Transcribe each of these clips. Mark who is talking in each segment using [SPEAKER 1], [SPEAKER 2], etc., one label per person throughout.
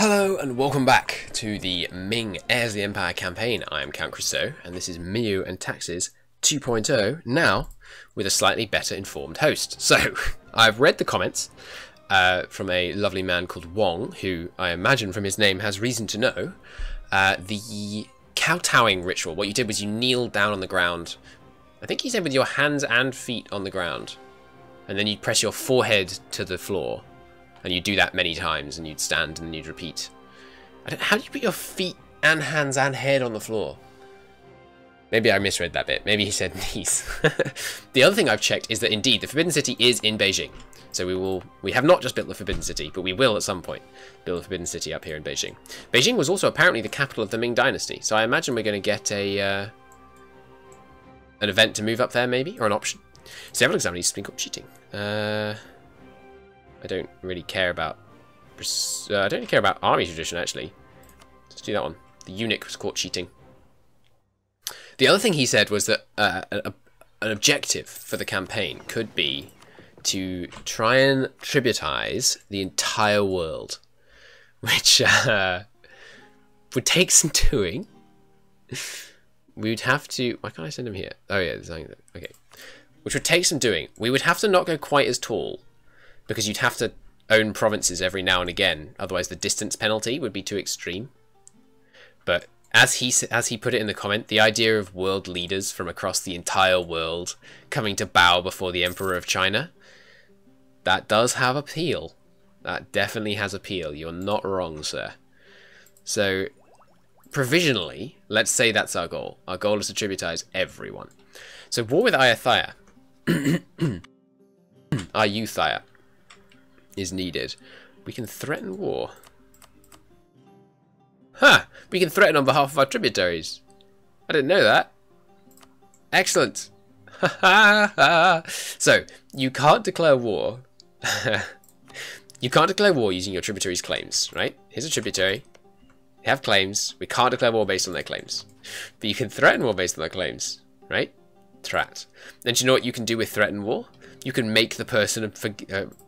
[SPEAKER 1] Hello and welcome back to the Ming Heirs of the Empire campaign. I am Count Christo and this is MEIOU and Taxes 2.0, now with a slightly better informed host. So, I've read the comments from a lovely man called Wong, who I imagine from his name has reason to know. The kowtowing ritual, what you did was you kneeled down on the ground, I think he said with your hands and feet on the ground, and then you'd press your forehead to the floor. And you'd do that many times, and you'd stand, and then you'd repeat. How do you put your feet and hands and head on the floor? Maybe I misread that bit. Maybe he said knees. The other thing I've checked is that indeed the Forbidden City is in Beijing. So we have not just built the Forbidden City, but we will at some point build a Forbidden City up here in Beijing. Beijing was also apparently the capital of the Ming Dynasty, so I imagine we're going to get an event to move up there, maybe, or an option. Several examiners have been caught cheating. I don't really care about. I don't really care about army tradition actually. Let's do that one. The eunuch was caught cheating. The other thing he said was that an objective for the campaign could be to try and tributize the entire world, which would take some doing. We would have to. Why can't I send him here? Oh yeah, okay. Which would take some doing. We would have to not go quite as tall, because you'd have to own provinces every now and again, otherwise the distance penalty would be too extreme. But as he put it in the comment, the idea of world leaders from across the entire world coming to bow before the Emperor of China, that does have appeal. That definitely has appeal. You're not wrong, sir. So, provisionally, let's say that's our goal. Our goal is to tributize everyone. So, war with Ayutthaya. Ayutthaya is needed. We can threaten war. Huh! We can threaten on behalf of our tributaries. I didn't know that. Excellent. So, you can't declare war. You can't declare war using your tributaries' claims, right? Here's a tributary. They have claims. We can't declare war based on their claims. But you can threaten war based on their claims, right? Threat. And do you know what you can do with threaten war? You can make the person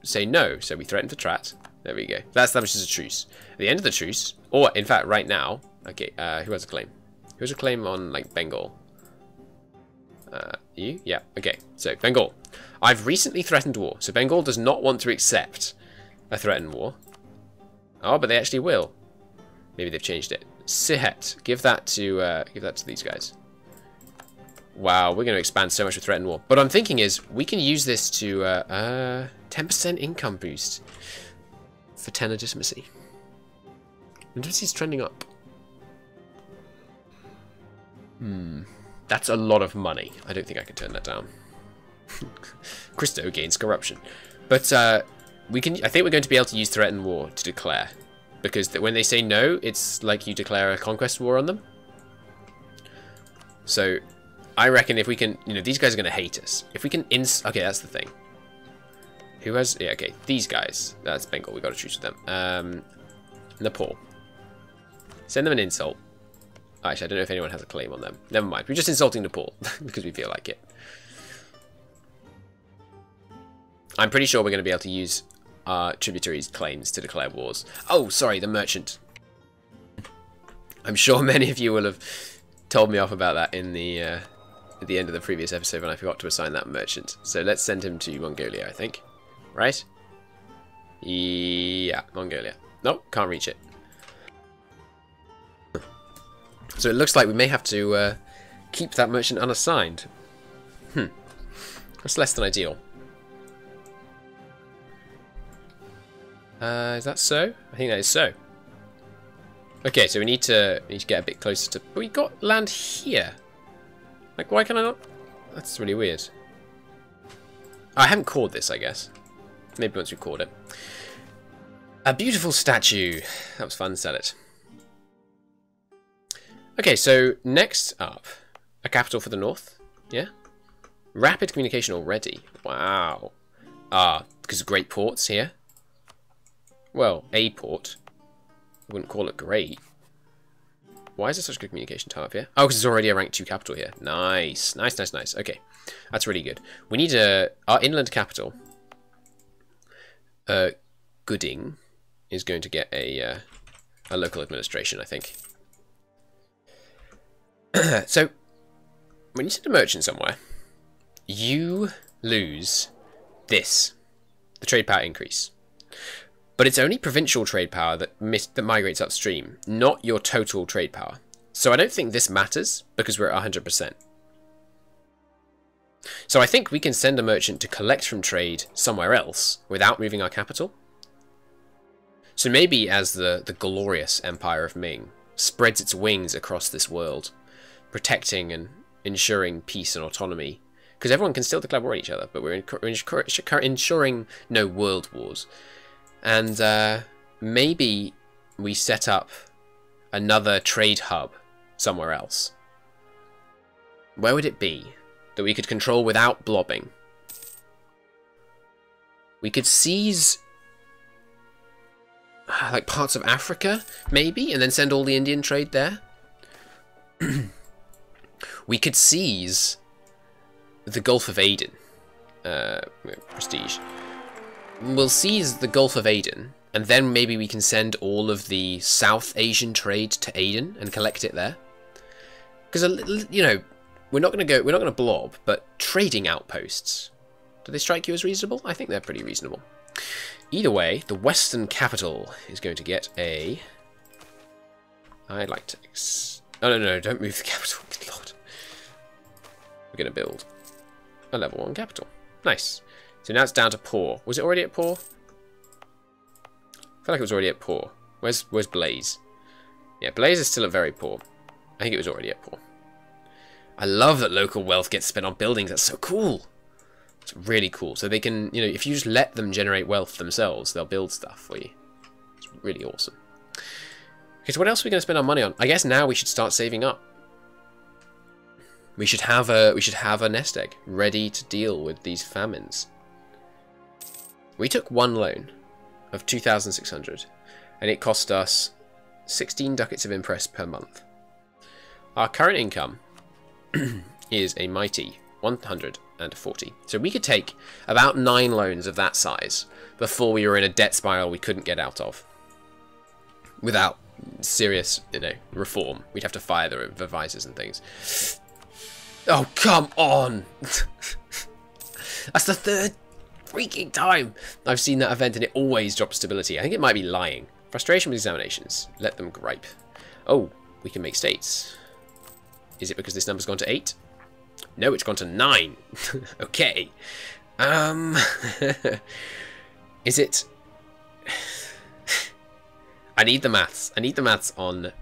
[SPEAKER 1] say no. So we threaten for trat. There we go. That establishes a truce. At the end of the truce, or in fact right now, okay, who has a claim? Who has a claim on, like, Bengal? You? Yeah, okay. So, Bengal. I've recently threatened war. So Bengal does not want to accept a threatened war. Oh, but they actually will. Maybe they've changed it. Sihet. Give that to these guys. Wow, we're going to expand so much with threatened war. But what I'm thinking is, we can use this to 10% income boost for 10 legitimacy. Legitimacy is trending up. That's a lot of money. I don't think I can turn that down. Christo gains corruption. But we can. I think we're going to be able to use threatened war to declare. Because when they say no, it's like you declare a conquest war on them. So I reckon if we can, these guys are going to hate us. If we can okay, that's the thing. Who has, yeah, okay, these guys. That's Bengal, we got to choose with them. Nepal. Send them an insult. Actually, I don't know if anyone has a claim on them. Never mind, we're just insulting Nepal, because we feel like it. I'm pretty sure we're going to be able to use our tributaries' claims to declare wars. Oh, sorry, the merchant. I'm sure many of you will have told me off about that in the... at the end of the previous episode when I forgot to assign that merchant. So let's send him to Mongolia, I think. Right? Yeah, Mongolia. Nope, can't reach it. So it looks like we may have to keep that merchant unassigned. That's less than ideal. Is that so? I think that is so. Okay, so we need to get a bit closer to... But we got land here. Like, why can I not? That's really weird. I haven't caught this, I guess. Maybe once we caught it. A beautiful statue. That was fun, sell it. Okay, so next up, a capital for the north. Yeah? Rapid communication already. Wow. Because of great ports here. Well, a port. I wouldn't call it great. Why is there such good communication time up here? Oh, because it's already a rank 2 capital here. Nice. Nice, nice, nice. Okay. That's really good. We need our inland capital. Gooding is going to get a a local administration, I think. So, when you send a merchant somewhere, you lose this, the trade power increase. But it's only provincial trade power that migrates upstream, not your total trade power. So I don't think this matters, because we're at 100%. So I think we can send a merchant to collect from trade somewhere else without moving our capital. So maybe as the glorious empire of Ming spreads its wings across this world, protecting and ensuring peace and autonomy, because everyone can still declare war on each other, but we're ensuring no world wars. And maybe we set up another trade hub somewhere else. Where would it be that we could control without blobbing? We could seize like parts of Africa, maybe, and then send all the Indian trade there. We could seize the Gulf of Aden. Prestige. We'll seize the Gulf of Aden, and then maybe we can send all of the South Asian trade to Aden and collect it there. Because, you know, we're not going to blob, but trading outposts. Do they strike you as reasonable? I think they're pretty reasonable. Either way, the Western capital is going to get a... I'd like to... Oh, no, don't move the capital. Good Lord. We're going to build a level 1 capital. Nice. So now it's down to poor. Was it already at poor? I feel like it was already at poor. Where's Blaze? Yeah, Blaze is still at very poor. I think it was already at poor. I love that local wealth gets spent on buildings. That's so cool. It's really cool. So they can, you know, if you just let them generate wealth themselves, they'll build stuff for you. It's really awesome. Okay, so what else are we going to spend our money on? I guess now we should start saving up. We should have a nest egg ready to deal with these famines. We took one loan of 2,600, and it cost us 16 ducats of interest per month. Our current income is a mighty 140. So we could take about 9 loans of that size before we were in a debt spiral we couldn't get out of. Without serious, you know, reform. We'd have to fire the advisors and things. Oh, come on! That's the third freaking time I've seen that event, and it always drops stability. I think it might be lying. Frustration with examinations. Let them gripe. Oh, we can make states. Is it because this number's gone to 8? No, it's gone to 9. Okay. Is it... I need the maths. I need the maths on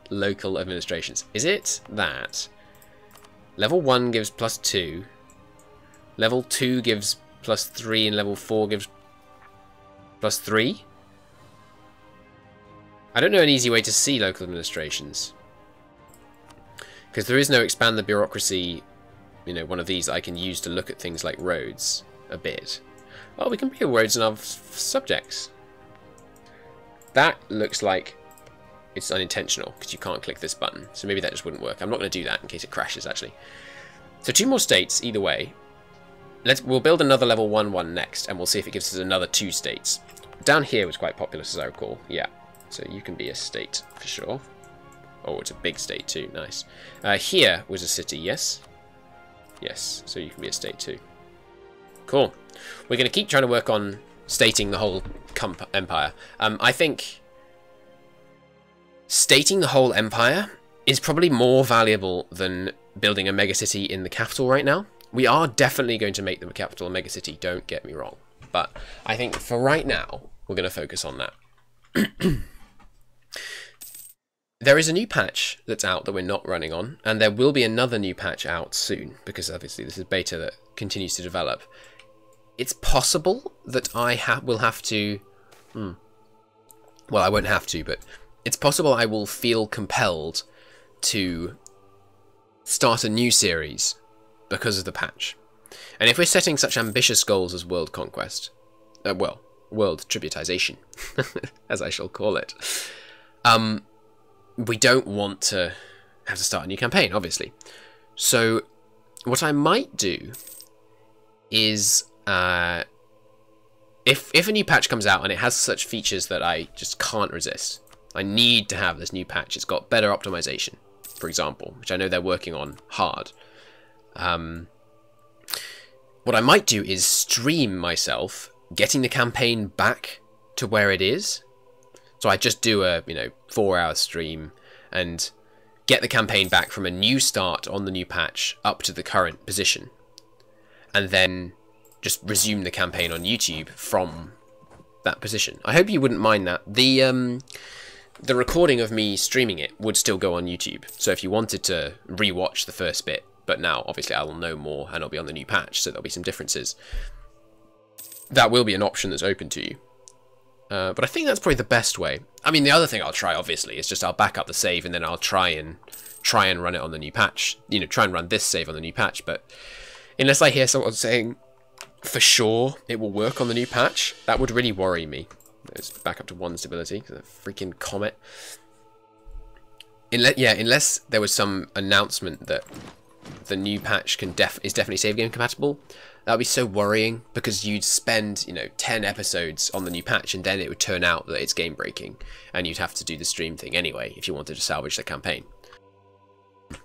[SPEAKER 1] local administrations. Is it that level 1 gives +2, level 2 gives +3, and level 4 gives +3? I don't know an easy way to see local administrations. Because there is no expand the bureaucracy, you know, one of these I can use to look at things like roads a bit. Oh, we can build roads in our subjects. That looks like it's unintentional, because you can't click this button. So maybe that just wouldn't work. I'm not going to do that in case it crashes, actually. So 2 more states, either way. We'll build another level 1 next, and we'll see if it gives us another 2 states. Down here was quite populous, as I recall. Yeah, so you can be a state, for sure. Oh, it's a big state too, nice. Here was a city, yes? Yes, so you can be a state too. Cool. We're going to keep trying to work on stating the whole empire. I think stating the whole empire is probably more valuable than building a megacity in the capital right now. We are definitely going to make them a capital and megacity, don't get me wrong. But I think for right now, we're going to focus on that. There is a new patch that's out that we're not running on, and there will be another new patch out soon, because obviously this is beta that continues to develop. It's possible that I will have to... Well, I won't have to, but it's possible I will feel compelled to start a new series because of the patch. And if we're setting such ambitious goals as world conquest, well, world tributization, as I shall call it, we don't want to have to start a new campaign, obviously. So what I might do is, if a new patch comes out and it has such features that I just can't resist, I need to have this new patch. It's got better optimization, for example, which I know they're working on hard. What I might do is stream myself getting the campaign back to where it is. So I just do a 4-hour stream and get the campaign back from a new start on the new patch up to the current position, and then just resume the campaign on YouTube from that position. I hope you wouldn't mind that. The recording of me streaming it would still go on YouTube, so if you wanted to rewatch the first bit, but now obviously I will know more and it'll be on the new patch, so there'll be some differences. That will be an option that's open to you. But I think that's probably the best way. I mean, the other thing I'll try, obviously, is just I'll back up the save and then I'll try and run it on the new patch. Try and run this save on the new patch. But unless I hear someone saying for sure it will work on the new patch, that would really worry me. Let's back up to 1 stability. The freaking comet. Unless there was some announcement that the new patch is definitely save game compatible. That would be so worrying, because you'd spend, 10 episodes on the new patch and then it would turn out that it's game breaking and you'd have to do the stream thing anyway if you wanted to salvage the campaign.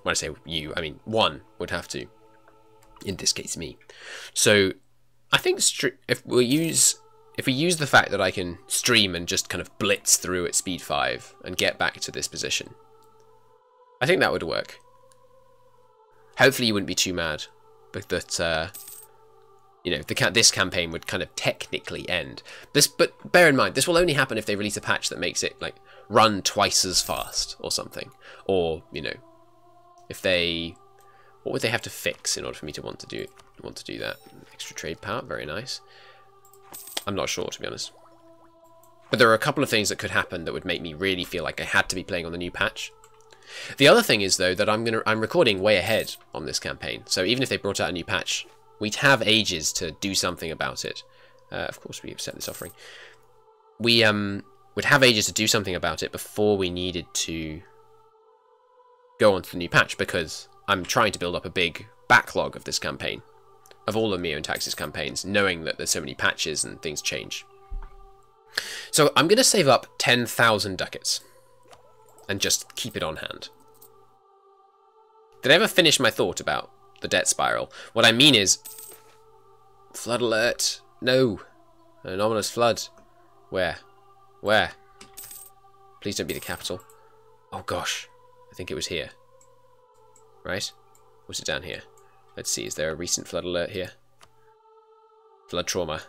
[SPEAKER 1] When I say you, I mean one would have to. In this case, me. So I think if we use the fact that I can stream and just kind of blitz through at speed 5 and get back to this position, I think that would work. Hopefully you wouldn't be too mad, but that this campaign would kind of technically end. But bear in mind, this will only happen if they release a patch that makes it like run twice as fast or something. Or if they, what would they have to fix in order for me to want to do that? Extra trade power, very nice. I'm not sure, to be honest. But there are a couple of things that could happen that would make me really feel like I had to be playing on the new patch. The other thing is though that I'm recording way ahead on this campaign, so even if they brought out a new patch, we'd have ages to do something about it. Of course, we accept this offering. We would have ages to do something about it before we needed to go on to the new patch, because I'm trying to build up a big backlog of this campaign, of all the MEIOU and Taxes campaigns, knowing that there's so many patches and things change. So I'm going to save up 10,000 ducats and just keep it on hand. Did I ever finish my thought about the debt spiral? What I mean is, flood alert. No, an anomalous flood. Where? Please don't be the capital. Oh gosh, I think it was here. Right? Was it down here? Let's see, is there a recent flood alert here? Flood trauma,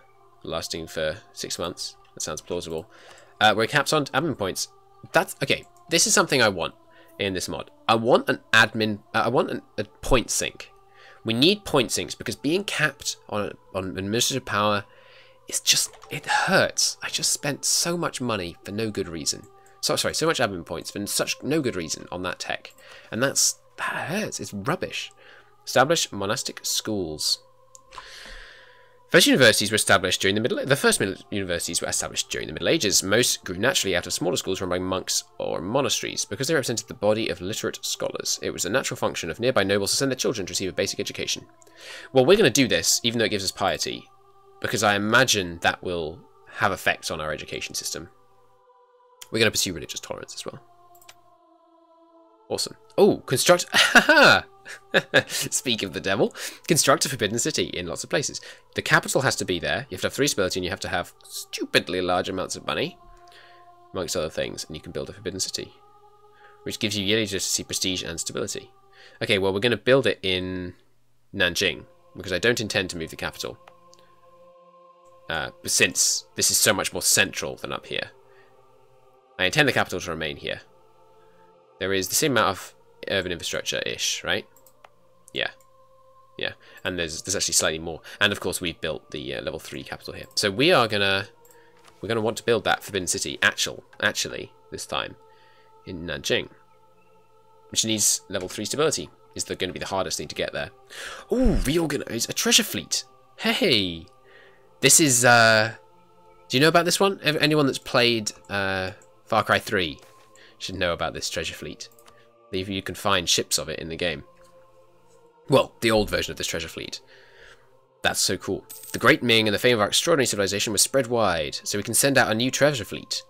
[SPEAKER 1] lasting for 6 months. That sounds plausible. We're capped on admin points. That's okay. This is something I want in this mod. I want an admin. I want a point sink. We need point sinks because being capped on administrative power is just, it hurts. I just spent so much money for no good reason. So much admin points for no good reason on that tech, and that hurts. It's rubbish. Establish monastic schools. First universities were established during the first universities were established during the Middle Ages. Most grew naturally out of smaller schools run by monks or monasteries because they represented the body of literate scholars. It was a natural function of nearby nobles to send their children to receive a basic education. Well, we're going to do this, even though it gives us piety, because I imagine that will have effects on our education system. We're going to pursue religious tolerance as well. Awesome. Oh, construct... Speak of the devil. Construct a forbidden city in lots of places. The capital has to be there. You have to have 3 stability and you have to have stupidly large amounts of money, amongst other things, and you can build a forbidden city, which gives you yearly legitimacy, prestige, and stability. Okay, well, we're going to build it in Nanjing, because I don't intend to move the capital, since this is so much more central than up here. I intend the capital to remain here. There is the same amount of urban infrastructure-ish, right? Yeah, and there's actually slightly more, and of course we've built the level 3 capital here. So we're gonna want to build that forbidden city actually this time in Nanjing, which needs level 3 stability. Is going to be the hardest thing to get there. Oh, reorganize a treasure fleet. Hey, this is do you know about this one? Anyone that's played Far Cry 3 should know about this treasure fleet. You can find ships of it in the game. Well, the old version of this treasure fleet. That's so cool. The great Ming and the fame of our extraordinary civilization was spread wide, so we can send out a new treasure fleet.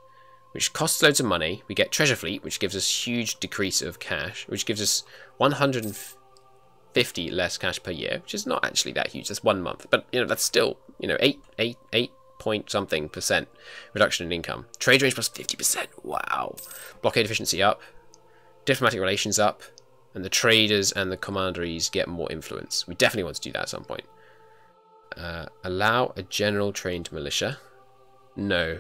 [SPEAKER 1] which costs loads of money. We get treasure fleet, which gives us huge decrease of cash, which gives us 150 less cash per year, which is not actually that huge. That's 1 month, but that's still 8 point something % reduction in income. Trade range plus 50%. Wow. Blockade efficiency up, diplomatic relations up, and the traders and the commanderies get more influence. We definitely want to do that at some point. Allow a general trained militia. No.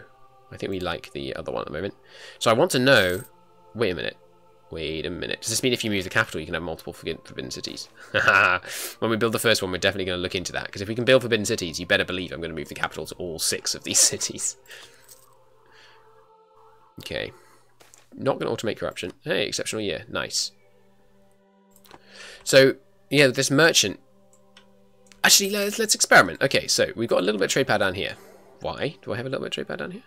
[SPEAKER 1] I think we like the other one at the moment. So I want to know... Wait a minute. Does this mean if you move the capital, you can have multiple forbidden cities? When we build the first one, we're definitely going to look into that. Because if we can build forbidden cities, you better believe I'm going to move the capital to all 6 of these cities. Okay. Not going to automate corruption. Hey, exceptional year. Nice. So, yeah, this merchant... Actually, let's experiment. Okay, so we've got a little bit of trade power down here. Why do I have a little bit of trade power down here?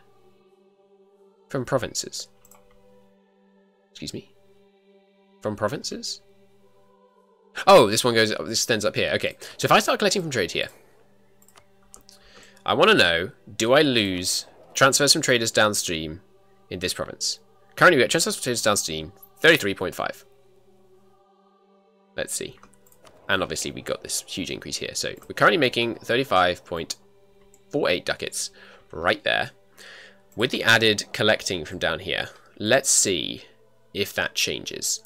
[SPEAKER 1] From provinces. Excuse me? From provinces? Oh, this one goes... This extends up here. Okay, so if I start collecting from trade here, I want to know, do I lose transfers from traders downstream in this province? Currently, we get transfers from traders downstream, 33.5. Let's see. And obviously, we got this huge increase here. So we're currently making 35.48 ducats right there. With the added collecting from down here, let's see if that changes.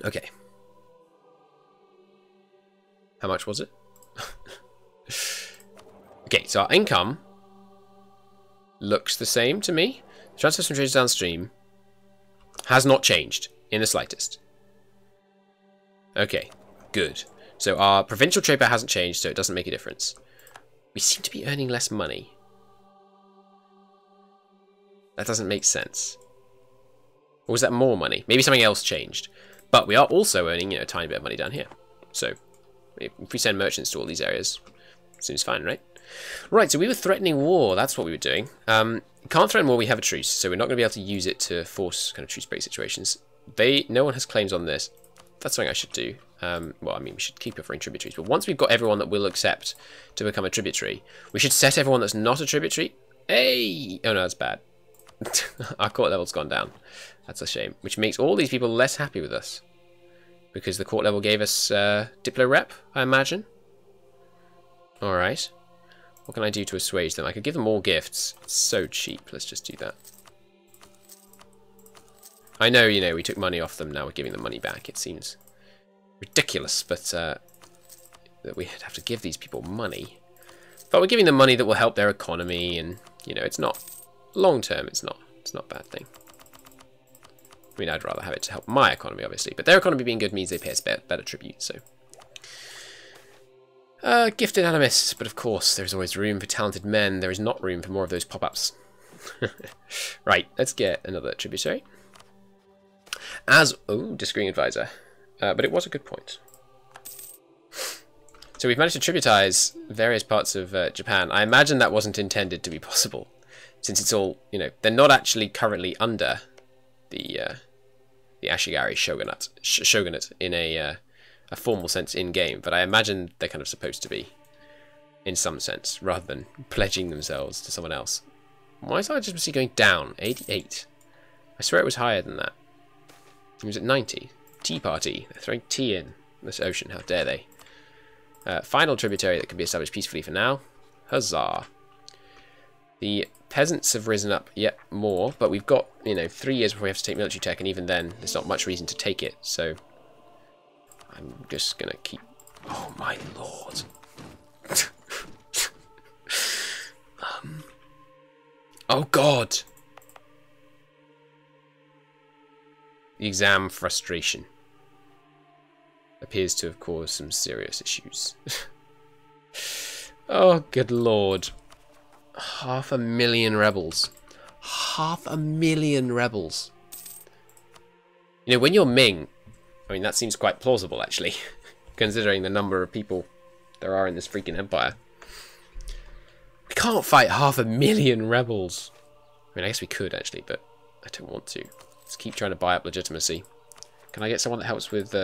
[SPEAKER 1] Okay. How much was it? Okay, so our income looks the same to me. Transfers from traders downstream has not changed in the slightest. Okay, good. So our provincial trade power hasn't changed, so it doesn't make a difference. We seem to be earning less money. That doesn't make sense. Or was that more money? Maybe something else changed. But we are also earning, a tiny bit of money down here. So, if we send merchants to all these areas, seems fine, right? Right, so we were threatening war. That's what we were doing. Can't threaten war, we have a truce, so we're not going to be able to use it to force kind of truce break situations. No one has claims on this. That's something I should do. Well, I mean, we should keep offering tributaries. But once we've got everyone that will accept to become a tributary, we should set everyone that's not a tributary. Hey! Oh no, that's bad. Our court level's gone down. That's a shame. Which makes all these people less happy with us. Because the court level gave us Diplo rep, I imagine. Alright. What can I do to assuage them? I could give them all gifts. It's so cheap. Let's just do that. I know, we took money off them. Now we're giving them money back. It seems ridiculous, but that we'd have to give these people money. But we're giving them money that will help their economy, and, it's not... Long term, it's not a bad thing. I mean, I'd rather have it to help my economy, obviously. But their economy being good means they pay us better tribute, so... Gifted animists, but of course, there's always room for talented men. There is not room for more of those pop-ups. Right, let's get another tributary. Disagreeing advisor. But it was a good point. So we've managed to tributize various parts of Japan. I imagine that wasn't intended to be possible. Since it's all, they're not actually currently under the Ashigari shogunate in a formal sense in-game, but I imagine they're kind of supposed to be, in some sense, rather than pledging themselves to someone else. Why is our legitimacy going down? 88. I swear it was higher than that. It was at 90. Tea party. They're throwing tea in this ocean. How dare they? Final tributary that can be established peacefully for now. Huzzah. The peasants have risen up yet more, but we've got, 3 years before we have to take military tech, and even then, there's not much reason to take it, so I'm just going to keep... Oh, my lord. Oh, God. The exam frustration appears to have caused some serious issues. Oh, good lord. 500,000 rebels. 500,000 rebels. When you're Ming, I mean, that seems quite plausible, actually, considering the number of people there are in this freaking empire. We can't fight 500,000 rebels. I mean, I guess we could, actually, but I don't want to. Let's keep trying to buy up legitimacy. Can I get someone that helps with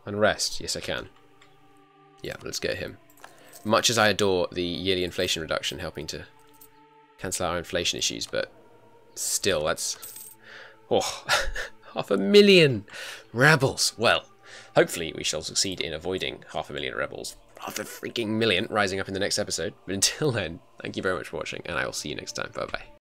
[SPEAKER 1] unrest? Yes, I can. Yeah, let's get him. Much as I adore the yearly inflation reduction helping to cancel our inflation issues, but still, that's... Oh, 500,000 rebels. Well, hopefully we shall succeed in avoiding 500,000 rebels. 500,000 rising up in the next episode. But until then, thank you very much for watching, and I will see you next time. Bye-bye.